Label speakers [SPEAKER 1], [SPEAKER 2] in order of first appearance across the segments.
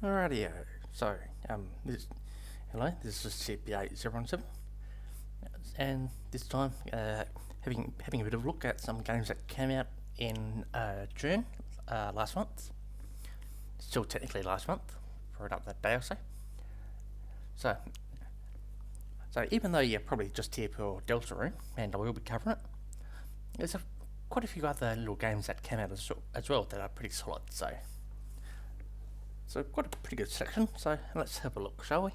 [SPEAKER 1] Alrighty, so hello, this is CP8017, and this time having a bit of a look at some games that came out in June last month. Still technically last month, for another day or so. So even though you're probably just here for Deltarune, and I will be covering it, there's quite a few other little games that came out as well that are pretty solid. So we've got a pretty good selection, so let's have a look, shall we?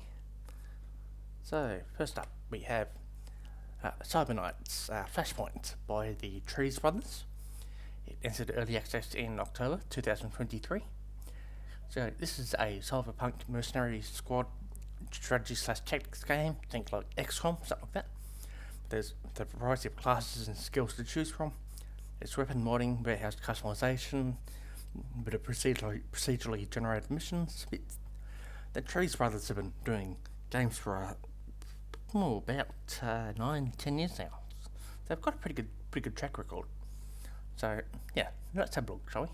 [SPEAKER 1] So first up we have Cybernight's Flashpoint by the Trese brothers. It entered early access in October 2023. So this is a cyberpunk mercenary squad strategy / tactics game, think like XCOM, something like that. There's a variety of classes and skills to choose from. It's weapon modding, warehouse customization, a bit of procedurally generated missions. The Trese brothers have been doing games for about 9-10 years now. They've got a pretty good track record. So yeah, let's have a look, shall we?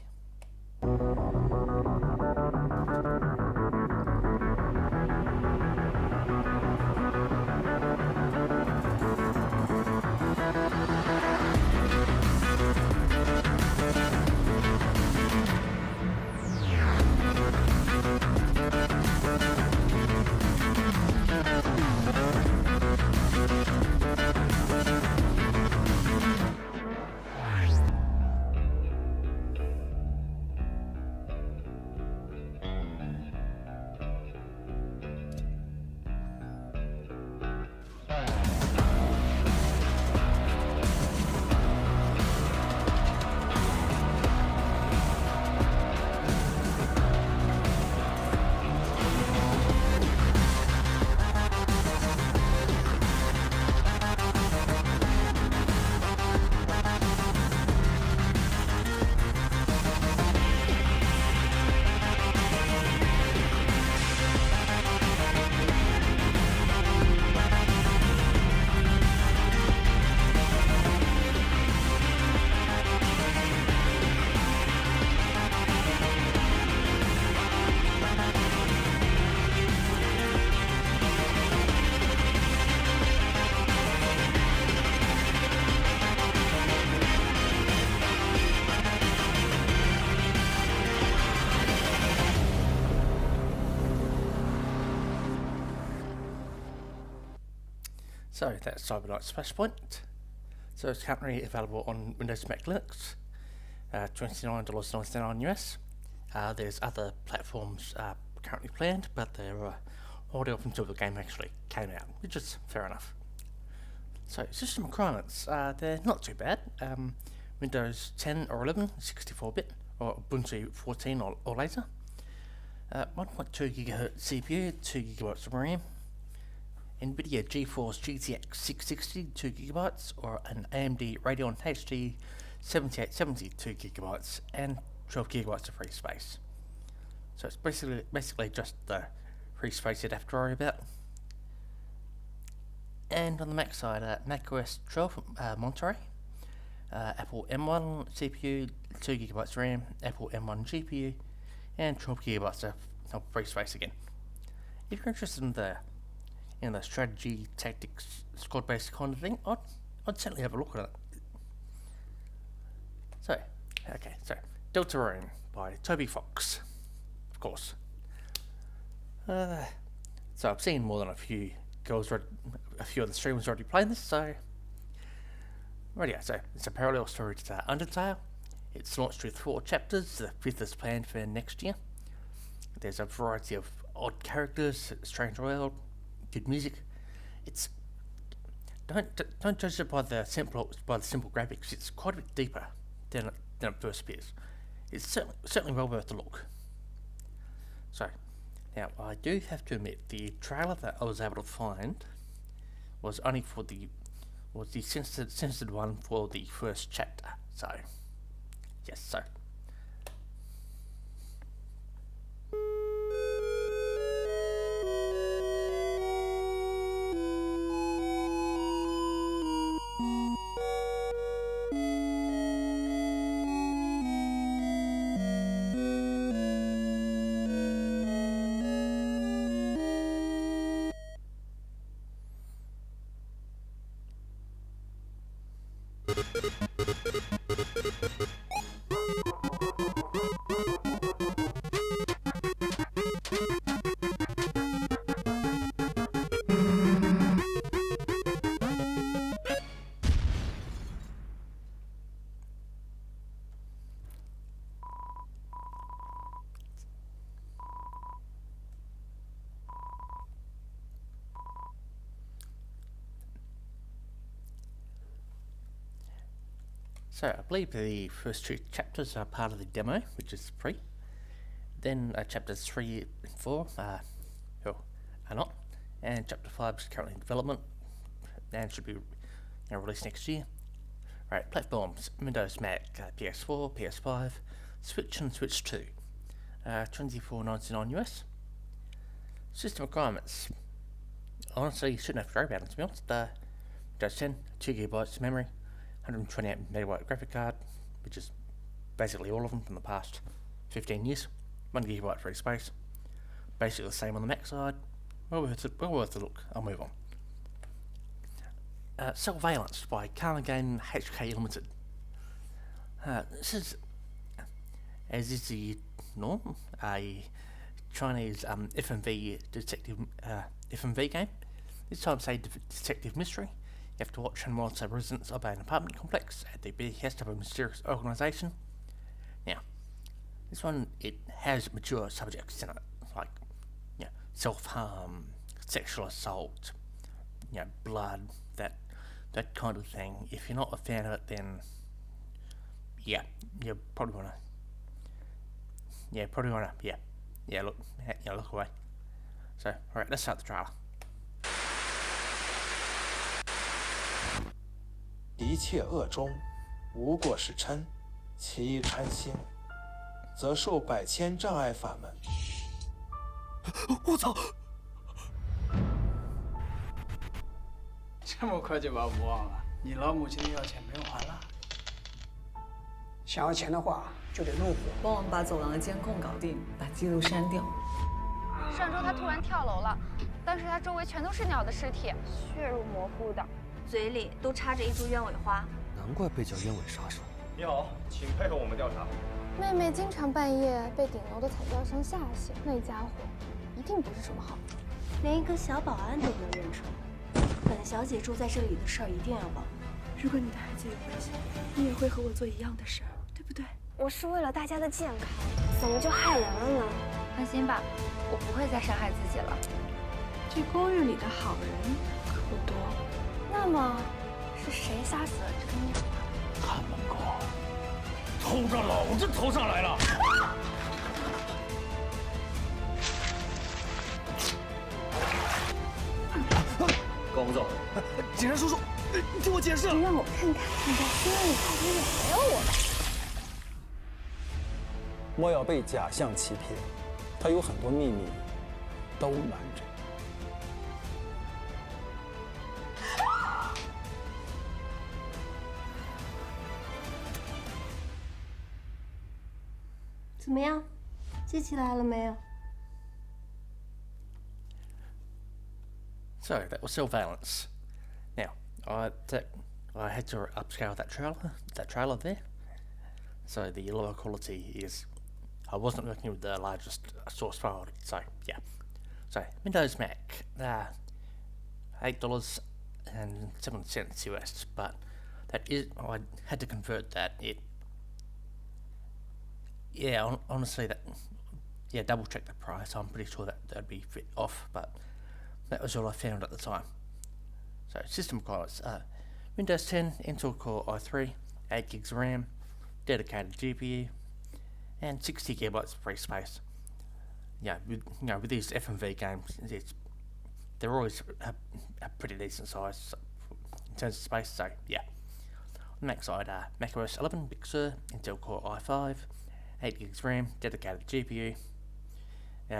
[SPEAKER 1] So that's Cybernight's Flashpoint. So it's currently available on Windows, Mac, Linux, $29.99 US. There's other platforms currently planned, but they're already up until the game actually came out, which is fair enough. So system requirements, they're not too bad. Windows 10 or 11, 64-bit, or Ubuntu 14 or later. 1.2 GHz CPU, 2 GB of RAM. NVIDIA GeForce GTX 660 2GB or an AMD Radeon HD 7870 2GB and 12GB of free space. So it's basically just the free space you'd have to worry about. And on the Mac side, macOS 12 Monterey, Apple M1 CPU, 2GB RAM, Apple M1 GPU, and 12GB of free space again. If you're interested in the strategy, tactics, squad-based kind of thing, I'd certainly have a look at it. So Deltarune by tobyfox, of course. So I've seen more than a few of the streamers already playing this. So it's a parallel story to Undertale. It's launched with 4 chapters. The 5th is planned for next year. There's a variety of odd characters, strange world, good music. Don't judge it by the simple graphics. It's quite a bit deeper than it first appears. It's certainly well worth a look. So now I do have to admit the trailer that I was able to find was only for the censored one for the first chapter. So yes, So I believe the first 2 chapters are part of the demo, which is free. Then chapters 3 and 4 are not, and chapter 5 is currently in development and should be released next year. Right, platforms: Windows, Mac, PS4, PS5, Switch and Switch 2. $24.99 US. System requirements. Honestly, you shouldn't have to worry about them, to be honest. Windows 10, 2GB memory, 128MB graphic card, which is basically all of them from the past 15 years. 1GB free space. Basically the same on the Mac side. Well worth a look. I'll move on. Cellveilance by KARMAGAME HK LTD. This is, as is the norm, a Chinese FMV detective FMV game. This time it's a detective mystery. You have to watch and monitor residents of an apartment complex at the behest of a mysterious organisation. Now, this one, it has mature subjects in it, like self-harm, sexual assault, blood, that kind of thing. If you're not a fan of it, then you probably wanna look away. So, alright, let's start the trailer.
[SPEAKER 2] 一切恶中，无过是嗔，其一嗔心，则受百千障碍法门。
[SPEAKER 3] 我操！
[SPEAKER 4] 这么快就把我忘了？你老母亲要钱没有还了？
[SPEAKER 5] 想要钱的话，就得怒火。
[SPEAKER 6] 帮我们把走廊的监控搞定，把记录删掉。
[SPEAKER 7] 上周他突然跳楼了，但是他周围全都是鸟的尸体，血肉模糊的，嘴里都插着一株鸢尾花。
[SPEAKER 3] 难怪被叫鸢尾杀手。
[SPEAKER 8] 你好，请配合我们调查。
[SPEAKER 9] 妹妹经常半夜被顶楼的惨叫声吓醒，那家伙一定不是什么好人。
[SPEAKER 7] 连一个小保安都能认出，本小姐住在这里的事儿一定要报。
[SPEAKER 10] 如果你的孩子有危险，你也会和我做一样的事儿，对不对？
[SPEAKER 9] 我是为了大家的健康，怎么就害人了呢？
[SPEAKER 7] 放心吧，我不会再伤害自己了。
[SPEAKER 10] 这公寓里的好人可不多。
[SPEAKER 9] 那么是谁杀死了这个鸟啊？
[SPEAKER 8] 看门狗，冲到老子头上来了！跟我们走。
[SPEAKER 3] 警察叔叔，听我解释。
[SPEAKER 9] 你让我看看你在心里到底有没有我。
[SPEAKER 2] 莫要被假象欺骗，他有很多秘密都瞒着。
[SPEAKER 7] 怎么样，记起来了没有？
[SPEAKER 1] So that was Sellveilance. Now, I had to upscale that trailer there. So the lower quality is, I wasn't working with the largest source file, so yeah. So Windows Mac, $8.07 US, but that is, I had to convert that. Honestly, double check the price. I'm pretty sure that'd be a bit off, but that was all I found at the time. So system requirements: Windows 10, Intel Core i3, 8 gigs RAM, dedicated GPU, and 60 gigabytes of free space. With these FMV games, they're always a pretty decent size in terms of space. So yeah. On the Mac side, Mac OS 11, Big Sur, Intel Core i5, 8 gigs RAM, dedicated GPU,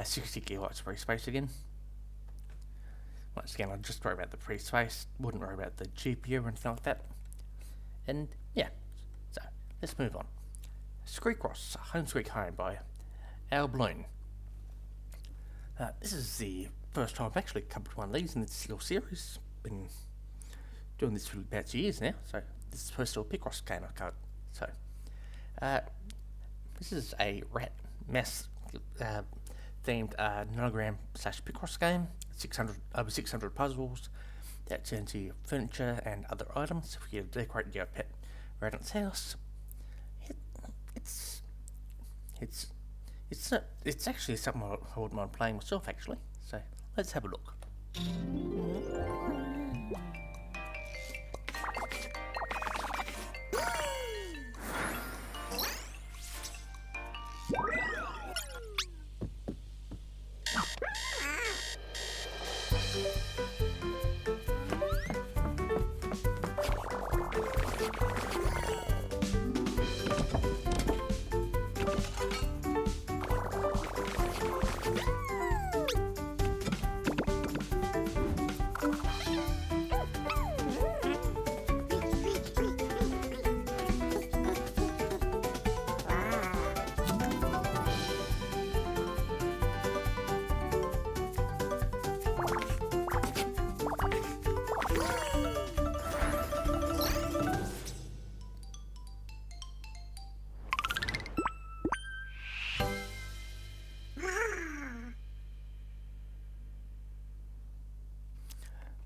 [SPEAKER 1] 60 gigabytes of free space again. Once again, I'd just worry about the free space, wouldn't worry about the GPU or anything like that. And yeah, so let's move on. Squeakross, Home Squeak Home by Alblune. This is the first time I've actually covered one of these in this little series. Been doing this for about 2 years now, so this is the first little Picross game I've covered. So, This is a rat mass themed nanogram / Picross game. 600 puzzles that turn into furniture and other items for you to decorate your pet around its house. It's actually something I wouldn't mind playing myself actually. So let's have a look.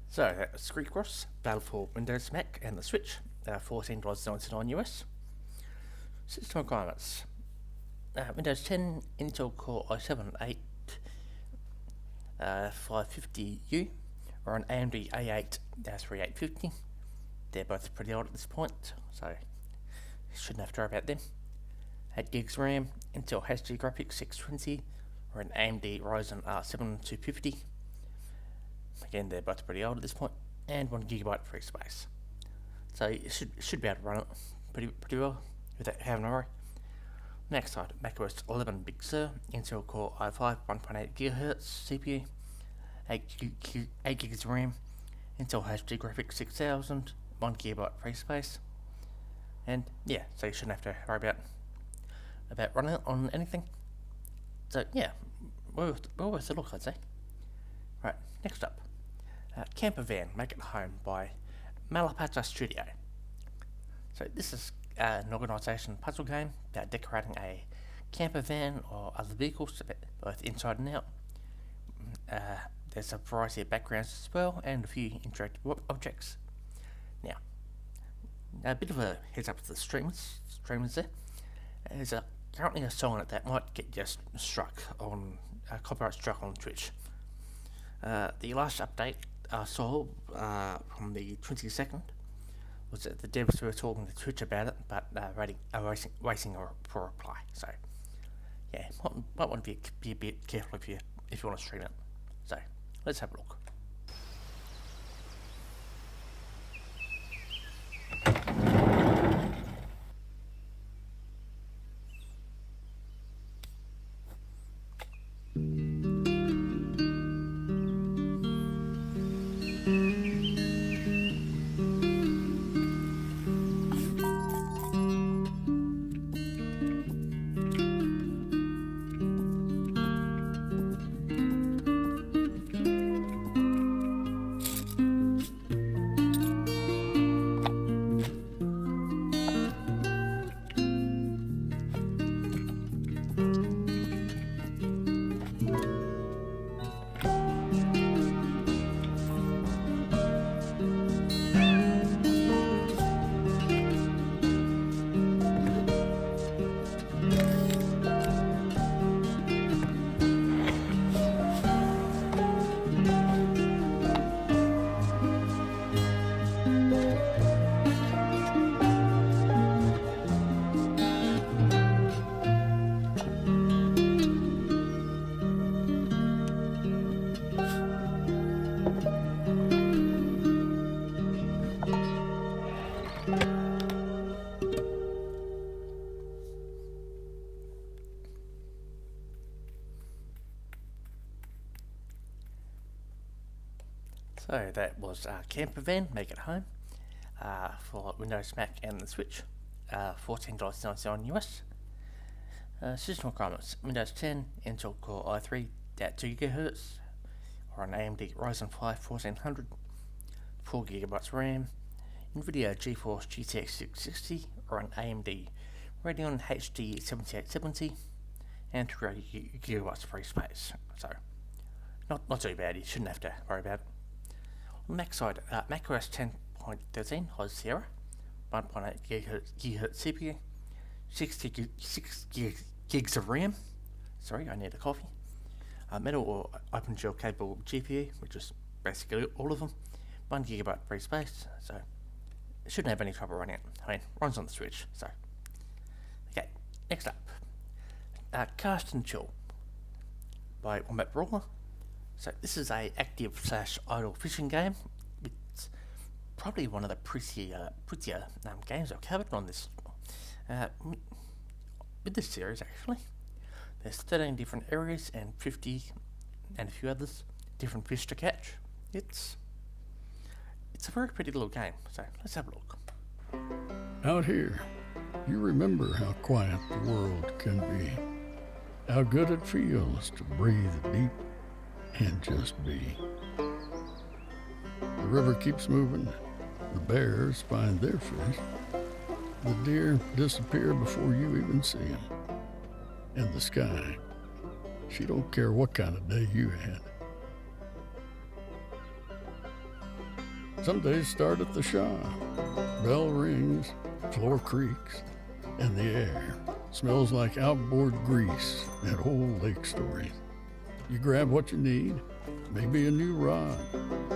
[SPEAKER 1] So that's Squeakross, available for Windows, Mac and the Switch, $14.99 US. System requirements: Windows 10, Intel Core i7 550U, or an AMD A8 3850. They're both pretty old at this point, so you shouldn't have to worry about them. 8 gigs RAM, Intel HD graphics 620, or an AMD Ryzen R7 250. Again, they're both pretty old at this point, and 1 GB free space. So you should be able to run it pretty well without having to worry. Next side, macOS 11 Big Sur, Intel Core i5 1.8 GHz CPU, 8 gigs RAM, Intel HD graphics 6000, 1 GB free space, and yeah, so you shouldn't have to worry about running it on anything. So yeah, well worth a look, I'd say. Right, next up, Camper Van Make It Home by Malapata Studio. So this is an organisation puzzle game about decorating a camper van or other vehicles, both inside and out. There's a variety of backgrounds as well, and a few interactive objects. Now, a bit of a heads up to the streamers there. There's currently a song that might get just struck on copyright struck on Twitch. The last update I saw from the 22nd was that the devs were talking to Twitch about it, but waiting for a reply. So yeah, might want to be a bit careful if you want to stream it. So let's have a look. So that was Camper Van Make It Home for Windows, Mac and the Switch, $14.99 US. System requirements: Windows 10, Intel Core i3 at 2 GHz, or an AMD Ryzen 5 1400, 4 GB RAM, NVIDIA GeForce GTX 660, or an AMD Radeon HD 7870, and 3 gigabytes of free space. So, not too bad. You shouldn't have to worry about it. On the Mac side, macOS 10.13 has Sierra, 1.8 GHz CPU, 6 gigs of RAM. Sorry, I need a coffee. Metal or OpenGL capable GPU, which is basically all of them. 1 gigabyte free space, so it shouldn't have any trouble running it. I mean, runs on the Switch, so. Okay, next up. Cast and Chill by Wombat Brawler. So this is a active / idle fishing game. It's probably one of the prettier games I've covered on this with this series actually. There's 13 different areas and 50 and a few others different fish to catch. It's a very pretty little game, so let's have a look.
[SPEAKER 11] Out here, you remember how quiet the world can be, how good it feels to breathe deep and just be. The river keeps moving, the bears find their fish, the deer disappear before you even see them, and the sky, she don't care what kind of day you had. Some days start at the Shaw. Bell rings, floor creaks, and the air smells like outboard grease and old lake stories. You grab what you need, maybe a new rod,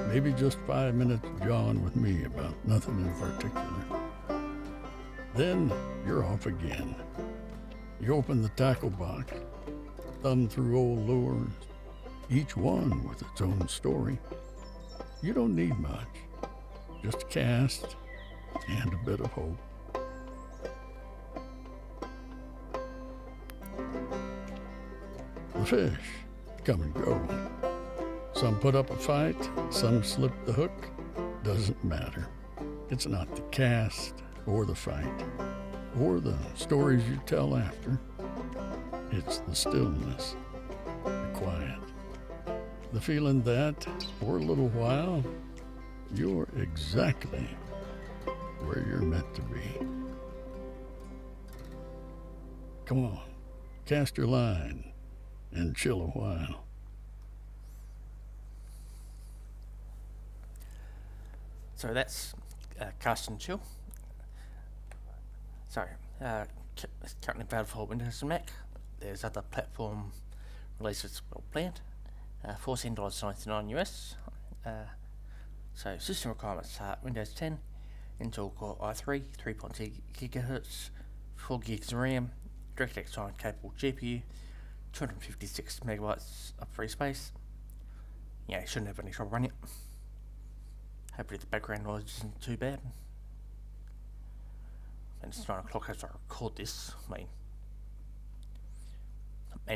[SPEAKER 11] maybe just 5 minutes jawing with me about nothing in particular. Then you're off again. You open the tackle box, thumb through old lures, each one with its own story. You don't need much, just a cast and a bit of hope. The fish come and go. Some put up a fight, some slip the hook, doesn't matter. It's not the cast or the fight or the stories you tell after. It's the stillness, the quiet, the feeling that for a little while you're exactly where you're meant to be. Come on, cast your line and chill a while.
[SPEAKER 1] So that's Cast and Chill. Sorry, it's currently available for Windows and Mac. There's other platform releases well planned. $14.99 US. So system requirements are Windows 10, Intel Core i3, 3.2 GHz, 4 gigs of RAM, DirectX 9 capable GPU, 256 megabytes of free space. Yeah, you shouldn't have any trouble running it. Hopefully the background noise isn't too bad. And it's 9 o'clock as I record this. I mean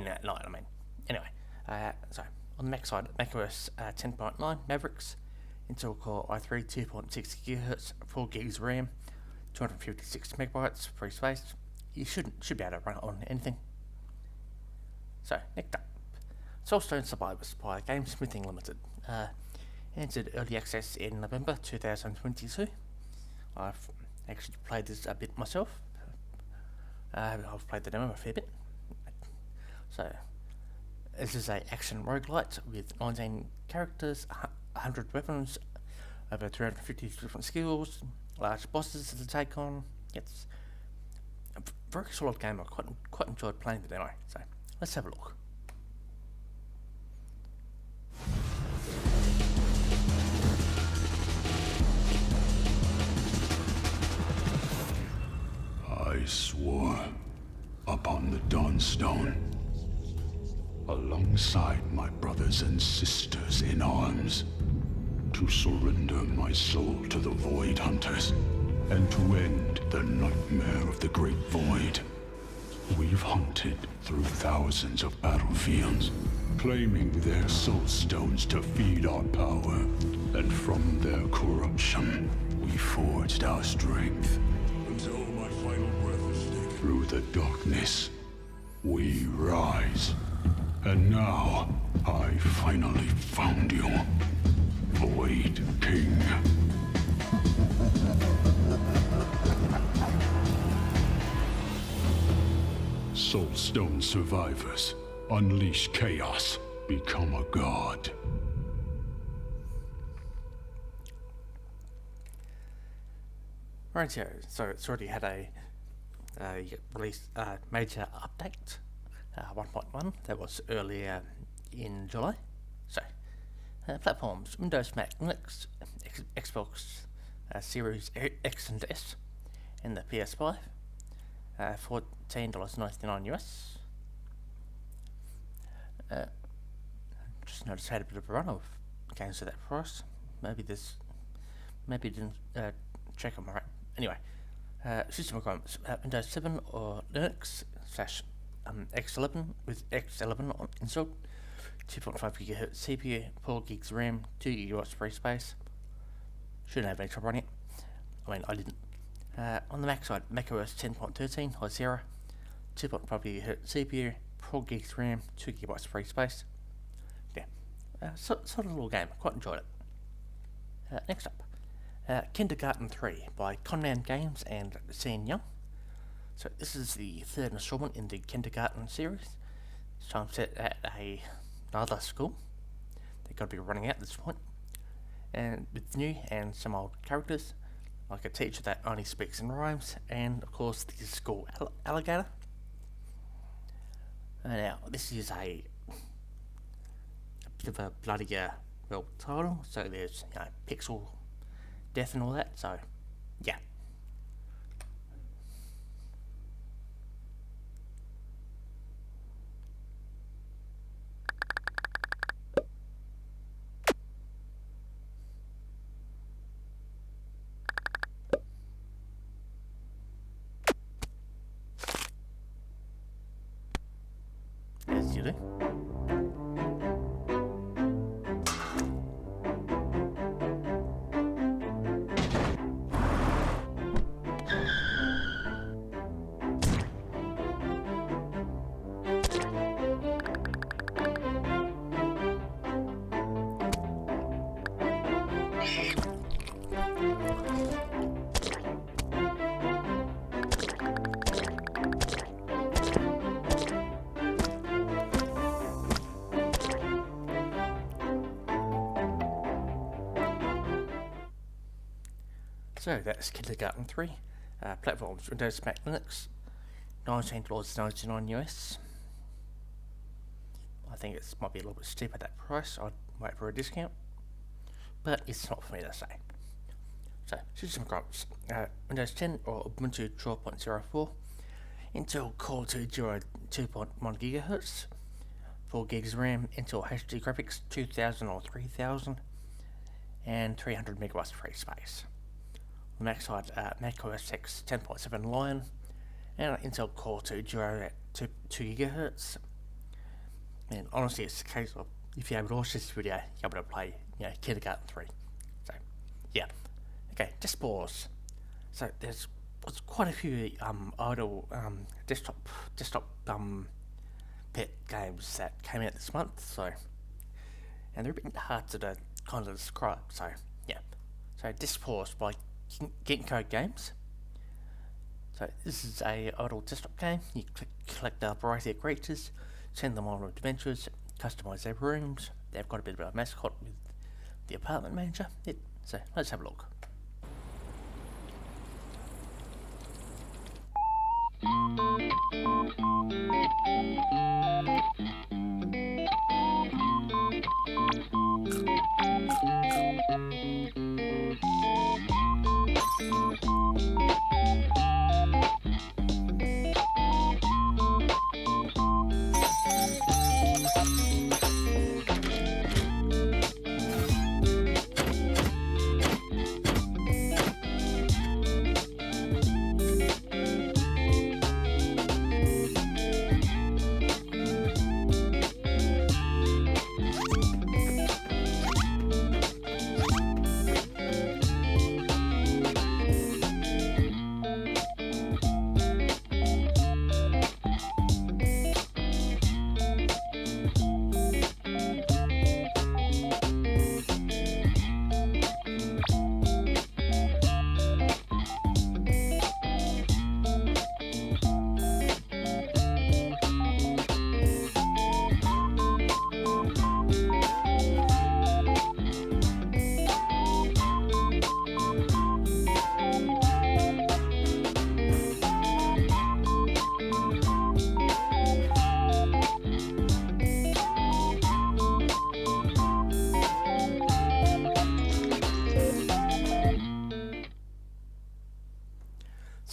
[SPEAKER 1] at night, Anyway, so on the Mac side, macOS 10.9 Mavericks, Intel Core i3, 2.6 GHz, 4 gigs RAM, 256 megabytes free space. You should be able to run it on anything. So next up, Soulstone Survivors by Gamesmithing Limited. Entered early access in November 2022. I've actually played this a bit myself. I've played the demo a fair bit. So this is an action roguelite with 19 characters, 100 weapons, over 350 different skills, large bosses to take on. It's a very solid game. I quite enjoyed playing the demo. So let's have a look.
[SPEAKER 12] I swore upon the Dawnstone, alongside my brothers and sisters in arms, to surrender my soul to the Void Hunters, and to end the nightmare of the Great Void. We've hunted through thousands of battlefields, claiming their Soulstones to feed our power, and from their corruption, we forged our strength. Until my final breath is taken. Through the darkness, we rise. And now, I finally found you, Void King. Soulstone survivors. Unleash chaos. Become a god.
[SPEAKER 1] Right, so it's already had a release major update, 1.1. That was earlier in July. So, platforms: Windows, Mac, Linux, Xbox Series X and S, and the PS5. $14.99 US. Just noticed I had a bit of a run of games at that price. Maybe didn't check on my right. Anyway, system requirements: Windows 7 or Linux / X11 with X11 installed. 2.5 GHz CPU, 4 gigs RAM, 2 GB free space. Shouldn't have any trouble running it. I mean, I didn't. On the Mac side, macOS 10.13 High Sierra, 2.5 GHz CPU, 4 gigs RAM, 2 GB free space. Yeah, sort of little game. I quite enjoyed it. Next up, Kindergarten 3 by Conman Games and Sean Young. So this is the third installment in the Kindergarten series. This time set at another school. They've got to be running out at this point. And with new and some old characters, like a teacher that only speaks in rhymes, and of course the school alligator. Now, this is a bit of a bloody title, so there's pixel death and all that, so yeah. As you do. So that's Kindergarten 3. Platforms: Windows, Mac, Linux. $19.99 US. I think it might be a little bit steep at that price. I'd wait for a discount, but it's not for me to say. So, system requirements: Windows 10 or Ubuntu 12.04, Intel Core 2 Duo 2.1 GHz, 4 gigs RAM, Intel HD graphics 2000 or 3000, and 300 megabytes free space. On the Mac side, Mac OS X 10.7 Lion, and Intel Core 2 Duo at 2 GHz. And honestly, it's a case of if you're able to watch this video, you're able to play, Kindergarten 3. So, yeah. Okay, just pause. So there's quite a few idle desktop pet games that came out this month. So, and they're a bit hard to kind of describe. So, yeah. So, just pause by Ginkgo Games. So this is a idle desktop game. You collect a variety of creatures, send them on adventures, customize their rooms. They've got a bit of a mascot with the apartment manager. So let's have a look.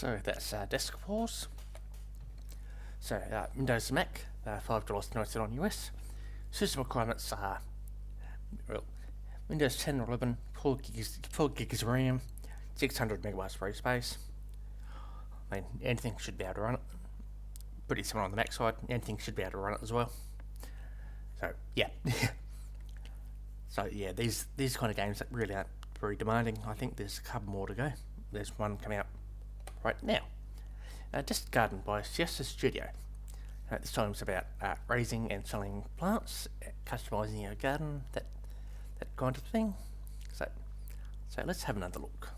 [SPEAKER 1] So that's desk Paws. So Windows and Mac, $5.99 US. System requirements are Windows 10 or 11, 4 gigs of RAM, 600 megabytes free space. I mean, anything should be able to run it. Pretty similar on the Mac side, anything should be able to run it as well. So yeah. So yeah, these kind of games that really aren't very demanding. I think there's a couple more to go. There's one coming out right now. Just Garden by Siesta Studio. This time it's about raising and selling plants, customising your garden, that kind of thing. So let's have another look.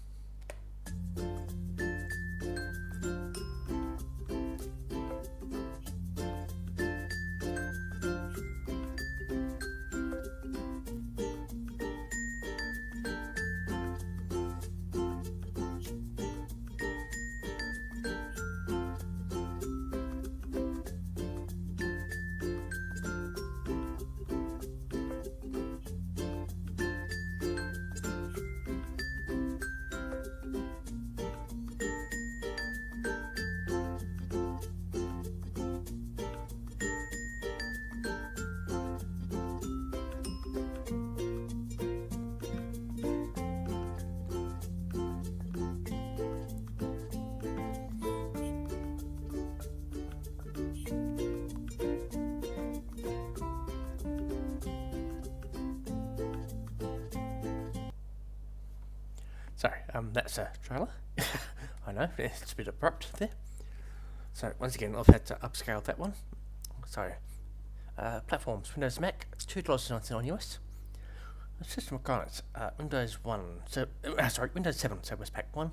[SPEAKER 1] Sorry, that's a trailer. I know, it's a bit abrupt there. So once again, I've had to upscale that one. So, platforms, Windows Mac, $2.99 US. System requirements, Windows 7, Service Pack 1,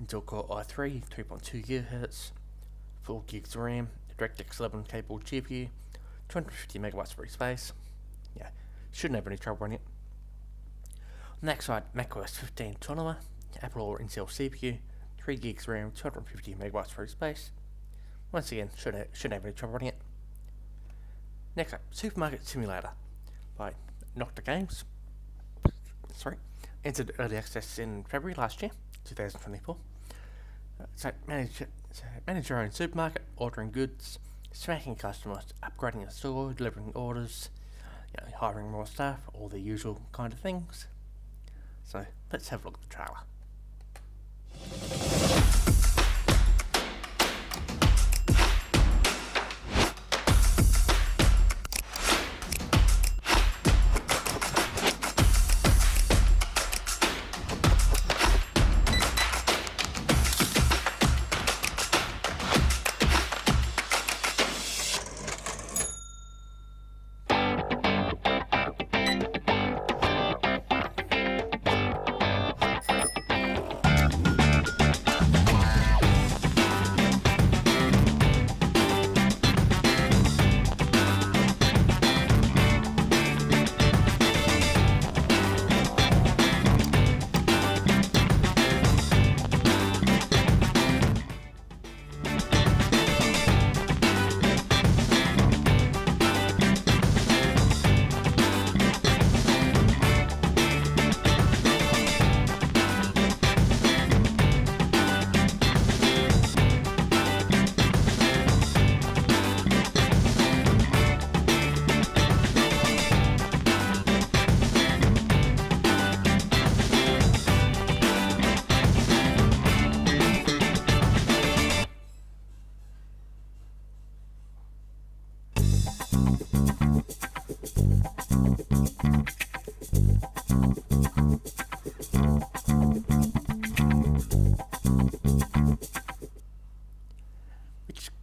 [SPEAKER 1] Intel Core i3, 3.2 GHz, 4 gigs of RAM, DirectX 11 capable GPU, 250 megabytes free space. Yeah, shouldn't have any trouble running it. On the next side, macOS 15 Autonomous, Apple or Intel CPU, 3 gigs RAM, 250 megabytes free space. Once again, shouldn't have any trouble running it. Next up, Supermarket Simulator by Nokta Games. Entered early access in February last year, 2024. Manage your own supermarket, ordering goods, smacking customers, upgrading a store, delivering orders, hiring more staff, all the usual kind of things. So let's have a look at the trailer.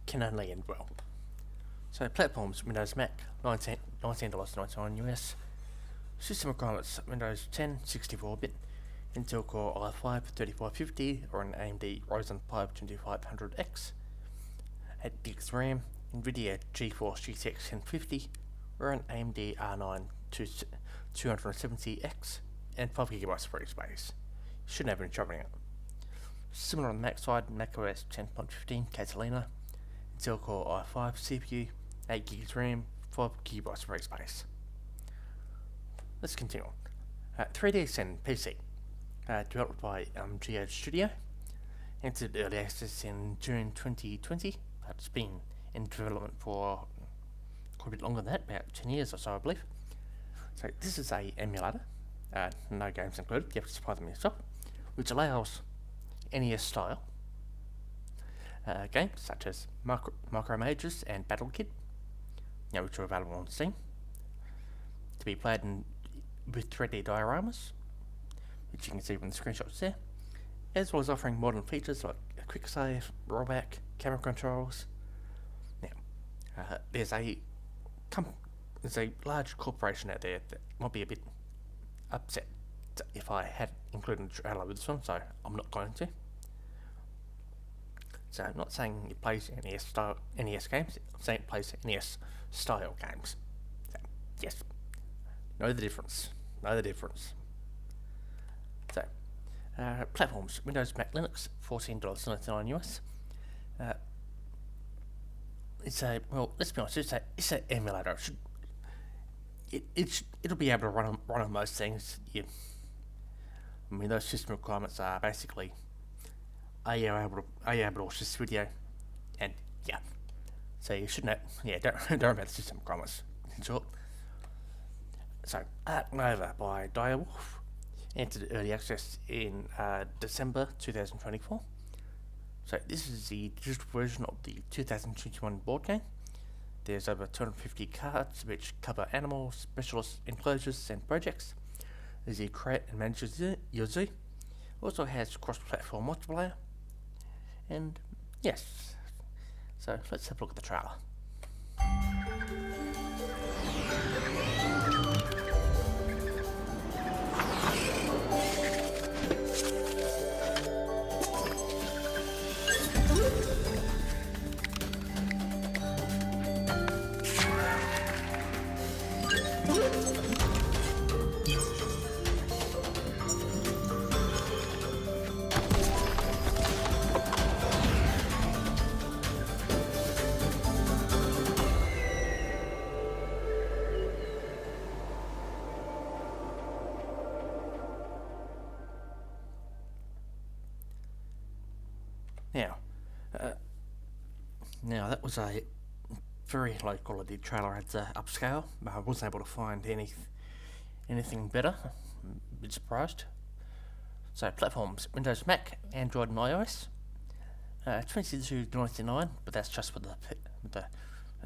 [SPEAKER 1] Can only end well. So platforms, Windows Mac, $19.99 US. System requirements, Windows 10, 64-bit, Intel Core i5 3550 or an AMD Ryzen 5 2500X, 8 gigs RAM, NVIDIA GeForce GTX 1050 or an AMD R9 270X, and 5 GB free space. Shouldn't have any trouble in it. Similar on the Mac side, macOS 10.15 Catalina, Intel Core i5 CPU, 8 GB RAM, 5 GB free space. Let's continue on. 3ds and PC, developed by Geod Studio, entered early access in June 2020, but it's been in development for quite a bit longer than that, about 10 years or so, I believe. So this is a emulator, no games included, you have to supply them yourself, which allows NES style games such as Micro Mages and Battle Kid, which are available on Steam, to be played with 3D dioramas, which you can see from the screenshots there, as well as offering modern features like a quick save, rollback, camera controls. Now, there's a large corporation out there that might be a bit upset if I had included a trailer with this one, so I'm not going to. So I'm not saying it plays NES games, I'm saying it plays NES style games. So, yes, know the difference. So, platforms: Windows, Mac, Linux, $14.99 US. Let's be honest, it's an emulator. It'll be able to run on most things. I mean, those system requirements are basically, are you able to watch this video? And yeah, so you shouldn't don't worry about the system requirements, in short. So, Ark Nova by Direwolf entered early access in December 2024. So this is the digital version of the 2021 board game. There's over 250 cards which cover animals, specialist enclosures and projects as you create and manage your zoo. Also has cross-platform multiplayer. And yes, so let's have a look at the trailer. Now that was a very low quality trailer at upscale. I wasn't able to find anything better. A bit surprised. So platforms: Windows, Mac, Android and iOS. $22.99, but that's just with the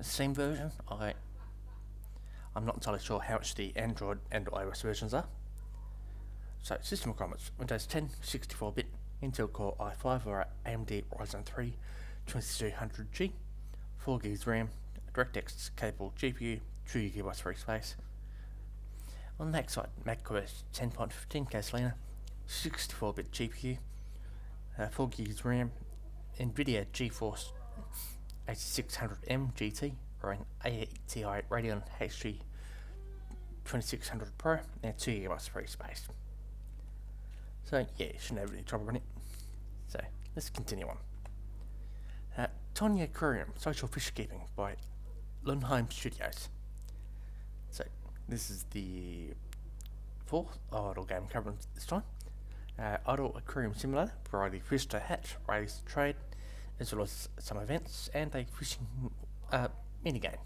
[SPEAKER 1] Steam version. I'm not entirely sure how much the Android and iOS versions are. So system requirements: Windows 10, 64-bit, Intel Core i5 or AMD Ryzen 3 2200G, 4GB RAM, DirectX capable GPU, 2GB free space. On the Mac side, macOS 10.15 Catalina, 64-bit GPU, 4GB RAM, NVIDIA GeForce 8600M GT or an ATI Radeon HD 2600 Pro and 2GB free space. So yeah, you shouldn't have any trouble running it. So let's continue on. Tiny Aquarium Social Fishkeeping by Lunheim Studios. So this is the fourth idle game covering this time. Idle Aquarium Simulator, variety fish to hatch, raise, trade, as well as some events and a fishing minigame.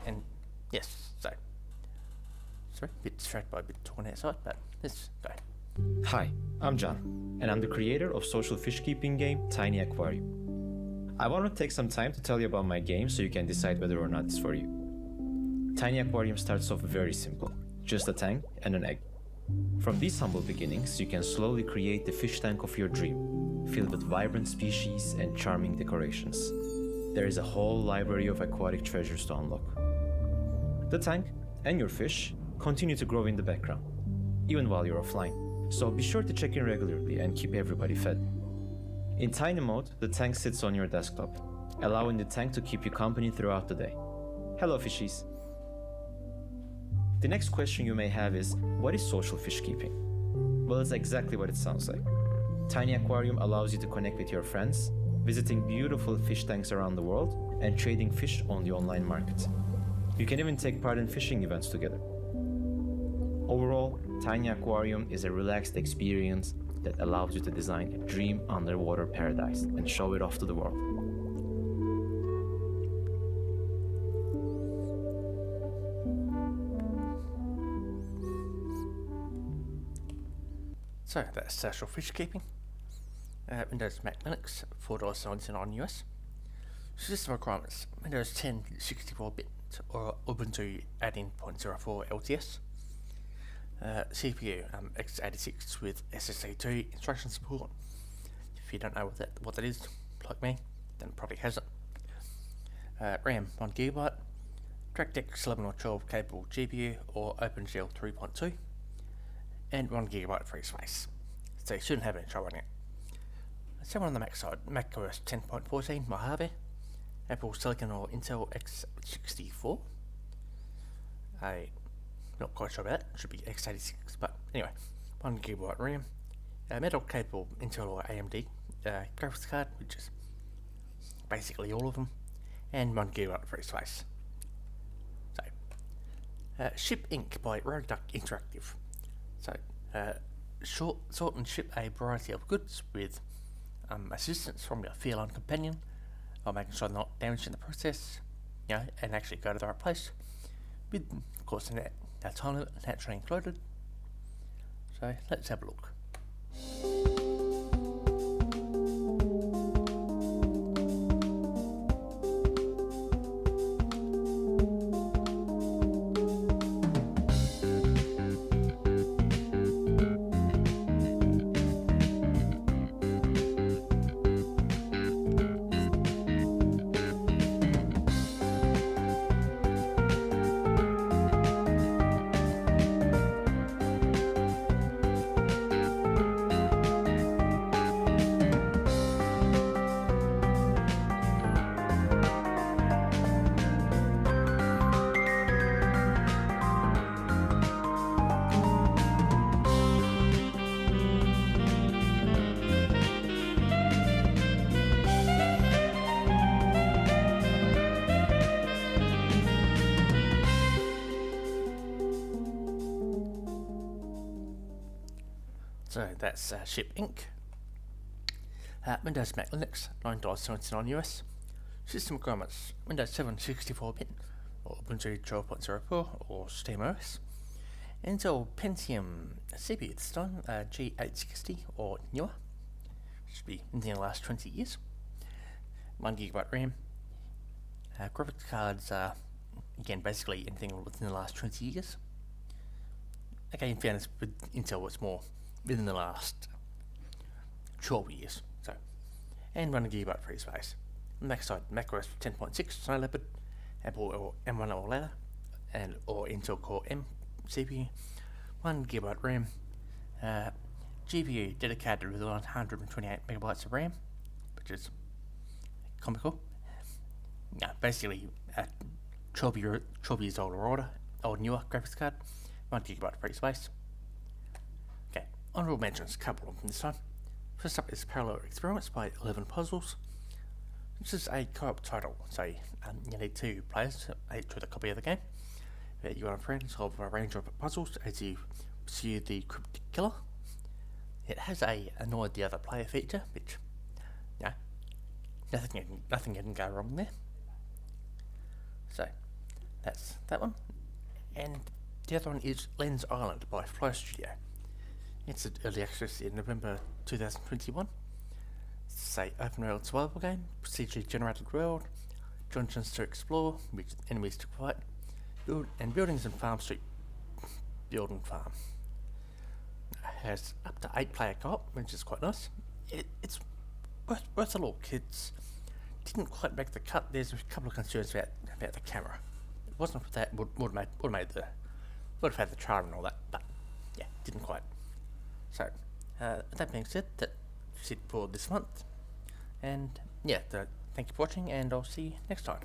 [SPEAKER 1] And yes, so sorry, a bit distracted by a bit torn outside, but let's go.
[SPEAKER 13] Hi, I'm John, and I'm the creator of social fishkeeping game Tiny Aquarium. I want to take some time to tell you about my game so you can decide whether or not it's for you. Tiny Aquarium starts off very simple, just a tank and an egg. From these humble beginnings, you can slowly create the fish tank of your dream, filled with vibrant species and charming decorations. There is a whole library of aquatic treasures to unlock. The tank and your fish continue to grow in the background, even while you're offline, so be sure to check in regularly and keep everybody fed. In Tiny mode, the tank sits on your desktop, allowing the tank to keep you company throughout the day. Hello fishies! The next question you may have is, what is social fishkeeping? Well, it's exactly what it sounds like. Tiny Aquarium allows you to connect with your friends, visiting beautiful fish tanks around the world, and trading fish on the online market. You can even take part in fishing events together. Overall, Tiny Aquarium is a relaxed experience that allows you to design a dream underwater paradise and show it off to the world.
[SPEAKER 1] So that's Social Fishkeeping. Windows, Mac, Linux, $4.99 US. System requirements: Windows 10 64-bit or Ubuntu 18.04 LTS. CPU x86 with SSD2 instruction support. If you don't know what that is, like me, then it probably has it. RAM 1 GB. DirectX 11 or 12 capable GPU or OpenGL 3.2, and 1 GB free space. So you shouldn't have any trouble running it. So on the Mac side, Mac OS 10.14 Mojave, Apple Silicon or Intel x64. I'm not quite sure about that, it should be x86, but anyway, 1 GB RAM, Metal capable Intel or AMD graphics card, which is basically all of them, and 1 GB free space. So, Ship Inc. by Rogue Duck Interactive. So, sort and ship a variety of goods with assistance from your feline companion, while making sure they're not damaged in the process, and actually go to the right place, with, of course, a time limit naturally included. So, let's have a look. So that's Ship Inc. Windows, Mac, Linux, $9.79 US. System requirements: Windows 7 64-bit or Ubuntu 12.04 or SteamOS. Intel Pentium CPU this time, G860 or newer. Should be in the last 20 years. 1 GB RAM. Graphics cards are, again, basically anything within the last 20 years. Okay, in fairness, with Intel it's more within the last 12 years. So, and 1 GB free space. On the Mac side, Mac OS 10.6 Snow Leopard, Apple or M1 or later, and or Intel Core M CPU, 1 GB RAM, GPU dedicated with 128 megabytes of RAM, which is comical. Basically a 12 years old or newer graphics card, 1 GB free space. Okay, honourable mentions, a couple of them this time. First up is Parallel Experiments by 11 Puzzles. This is a co-op title, so you need 2 players, each with a copy of the game. You and a friend solve a range of puzzles as you pursue the cryptic killer. It has a annoy the other player feature, which, nothing can go wrong there. So, that's that one. And the other one is Lens Island by Fly Studio. It's an early access in November 2021. It's an open world survival game, procedurally generated world, dungeons to explore, with enemies to fight, and buildings and farm street build and farm. It has up to 8 player co-op, which is quite nice. It's worth a look. It didn't quite make the cut. There's a couple of concerns about the camera. It wasn't for that, would have had the charm and all that, but yeah, didn't quite. So, that being said, that's it for this month. And yeah, thank you for watching, and I'll see you next time.